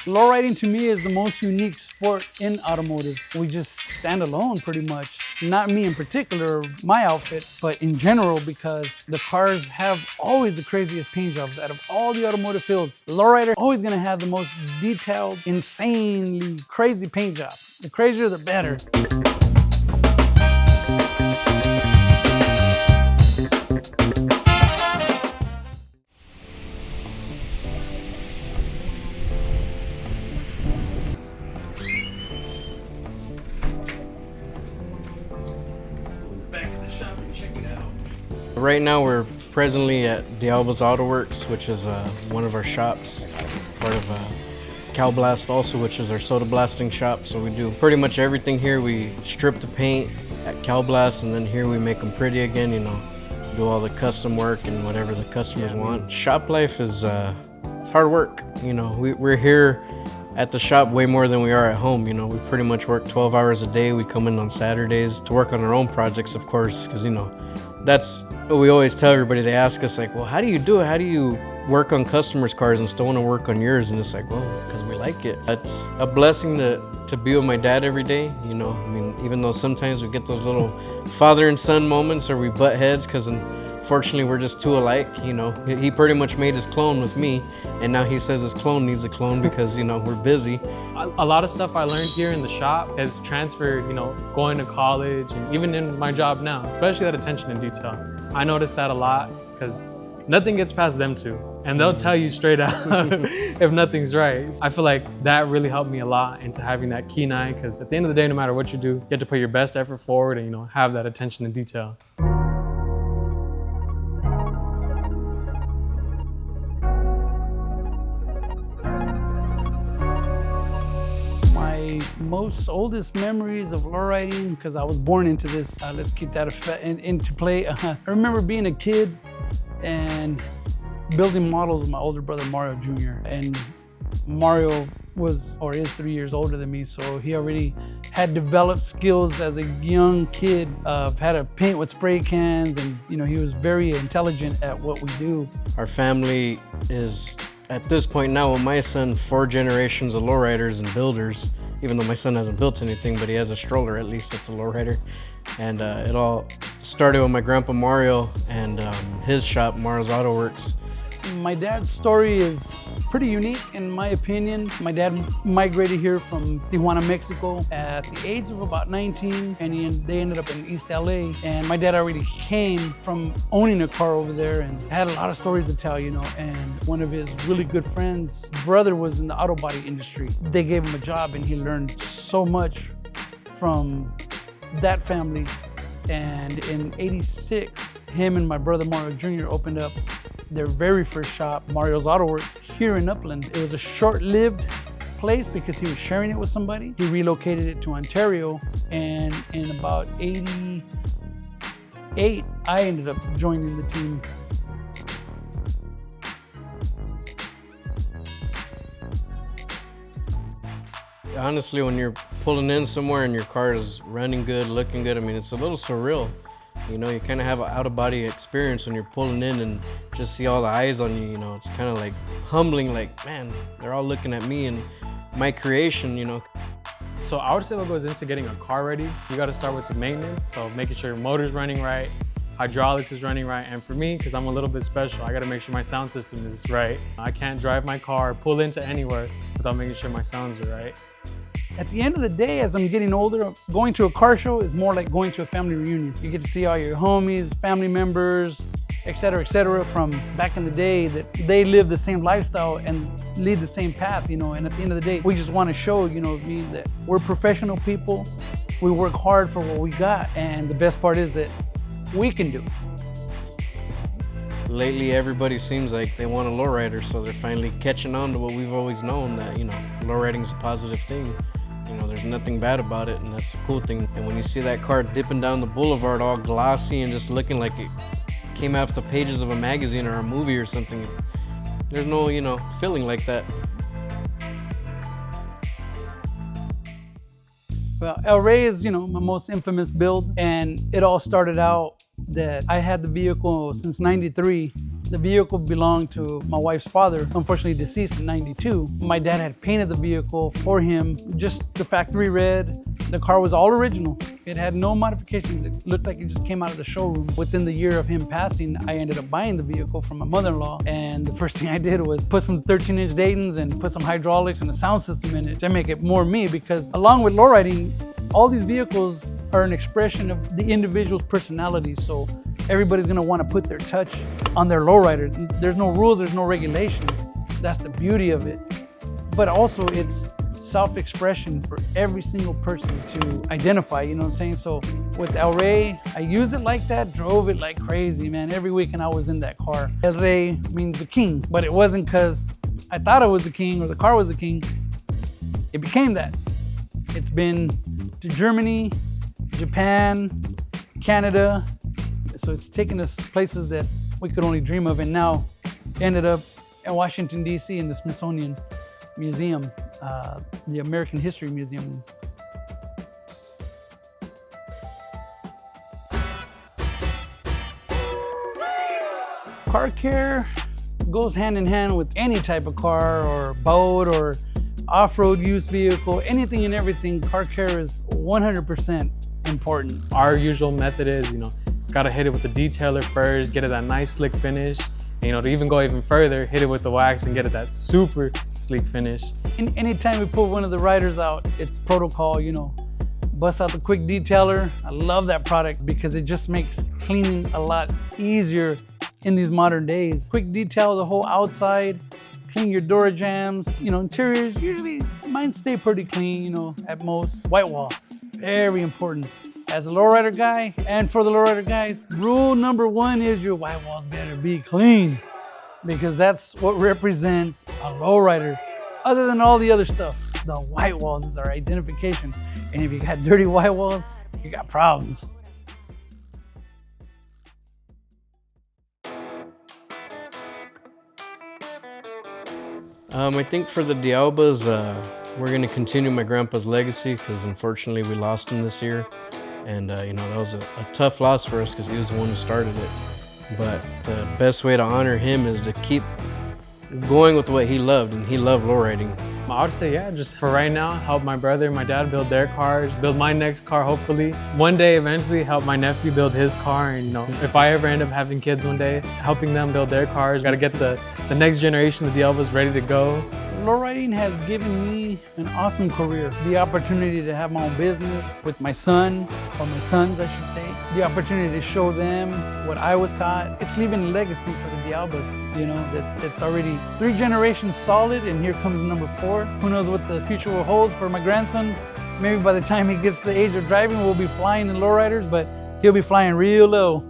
Lowriding to me is the most unique sport in automotive. We just stand alone pretty much. Not me in particular, my outfit, but in general, because the cars have always the craziest paint jobs out of all the automotive fields. Lowrider always gonna have the most detailed, insanely crazy paint job. The crazier, the better. Right now we're presently at the Albas Auto Works, which is one of our shops, part of Albas also, which is our soda blasting shop. So we do pretty much everything here. We strip the paint at Albas, and then here we make them pretty again, you know, do all the custom work and whatever the customers want. Shop life is it's hard work, you know. We're here at the shop way more than we are at home, you know. We pretty much work 12 hours a day. We come in on Saturdays to work on our own projects, of course, because, you know, that's what we always tell everybody. They ask us, like, well, how do you do it? How do you work on customers' cars and still want to work on yours? And it's like, well, because we like it. It's a blessing to be with my dad every day, you know. I mean, even though sometimes we get those little father and son moments or we butt heads because unfortunately we're just too alike, you know. He pretty much made his clone with me, and now he says his clone needs a clone because, you know, we're busy. A lot of stuff I learned here in the shop has transferred, you know, going to college and even in my job now, especially that attention to detail. I noticed that a lot because nothing gets past them two, and they'll tell you straight out if nothing's right. I feel like that really helped me a lot into having that keen eye, because at the end of the day, no matter what you do, you have to put your best effort forward and, you know, have that attention to detail. My most oldest memories of lowriding, because I was born into this, let's keep that into play. I remember being a kid and building models with my older brother Mario Jr. And Mario was, or is, 3 years older than me, so he already had developed skills as a young kid of how to paint with spray cans, and, you know, he was very intelligent at what we do. Our family is, at this point now, with my son, 4 generations of lowriders and builders. Even though my son hasn't built anything, but he has a stroller, at least it's a lowrider. And it all started with my grandpa Mario and his shop, Mario's Auto Works. My dad's story is pretty unique in my opinion. My dad migrated here from Tijuana, Mexico at the age of about 19, and they ended up in East LA. And my dad already came from owning a car over there and had a lot of stories to tell, you know. And one of his really good friends' brother was in the auto body industry. They gave him a job and he learned so much from that family. And in '86, him and my brother Mario Jr. opened up their very first shop, Mario's Auto Works, here in Upland. It was a short-lived place because he was sharing it with somebody. He relocated it to Ontario, and in about '88, I ended up joining the team. Honestly, when you're pulling in somewhere and your car is running good, looking good, I mean, it's a little surreal. You know, you kind of have an out-of-body experience when you're pulling in and just see all the eyes on you, you know. It's kind of like humbling, like, man, they're all looking at me and my creation, you know. So I would say what goes into getting a car ready, you got to start with the maintenance. So making sure your motor's running right, hydraulics is running right. And for me, because I'm a little bit special, I got to make sure my sound system is right. I can't drive my car, pull into anywhere without making sure my sounds are right. At the end of the day, as I'm getting older, going to a car show is more like going to a family reunion. You get to see all your homies, family members, et cetera, from back in the day, that they live the same lifestyle and lead the same path, you know. And at the end of the day, we just want to show, you know, that we're professional people. We work hard for what we got, and the best part is that we can do it. Lately, everybody seems like they want a lowrider, so they're finally catching on to what we've always known, that, you know, lowriding is a positive thing. You know, there's nothing bad about it, and that's the cool thing. And when you see that car dipping down the boulevard all glossy and just looking like it came off the pages of a magazine or a movie or something, there's no, you know, feeling like that. Well, El Rey is, you know, my most infamous build, and it all started out that I had the vehicle since '93, The vehicle belonged to my wife's father, unfortunately deceased in '92. My dad had painted the vehicle for him, just the factory red. The car was all original. It had no modifications. It looked like it just came out of the showroom. Within the year of him passing, I ended up buying the vehicle from my mother-in-law. And the first thing I did was put some 13-inch Daytons and put some hydraulics and a sound system in it to make it more me, because along with lowriding, all these vehicles are an expression of the individual's personality. So everybody's gonna wanna put their touch on their lowrider. There's no rules, there's no regulations. That's the beauty of it. But also it's self-expression for every single person to identify, you know what I'm saying? So with El Rey, I used it like that, drove it like crazy, man. Every weekend I was in that car. El Rey means the king, but it wasn't because I thought it was the king or the car was the king. It became that. It's been to Germany, Japan, Canada. So it's taken us places that we could only dream of, and now ended up in Washington, D.C. in the Smithsonian Museum, the American History Museum. Car care goes hand in hand with any type of car or boat or off-road use vehicle, anything and everything. Car care is 100% important. Our usual method is, gotta hit it with the detailer first, get it that nice slick finish. And, to even go even further, hit it with the wax and get it that super sleek finish. Anytime we put one of the riders out, it's protocol, bust out the quick detailer. I love that product because it just makes cleaning a lot easier in these modern days. Quick detail the whole outside, clean your door jambs. Interiors, usually mine stay pretty clean, at most. White walls, very important. As a lowrider guy, and for the lowrider guys, rule number one is your white walls better be clean, because that's what represents a lowrider. Other than all the other stuff, the white walls is our identification. And if you got dirty white walls, you got problems. I think for the Albas, we're gonna continue my grandpa's legacy, because unfortunately we lost him this year. And that was a tough loss for us because he was the one who started it. But the best way to honor him is to keep going with what he loved, and he loved lowriding. I would say, just for right now, help my brother and my dad build their cars, build my next car hopefully. One day, eventually, help my nephew build his car, and if I ever end up having kids one day, helping them build their cars. Gotta get the next generation of the Albas ready to go. Lowriding has given me an awesome career. The opportunity to have my own business with my son, or my sons I should say. The opportunity to show them what I was taught. It's leaving a legacy for the Albas, that's already 3 generations solid, and here comes number 4. Who knows what the future will hold for my grandson. Maybe by the time he gets to the age of driving, we'll be flying in lowriders, but he'll be flying real low.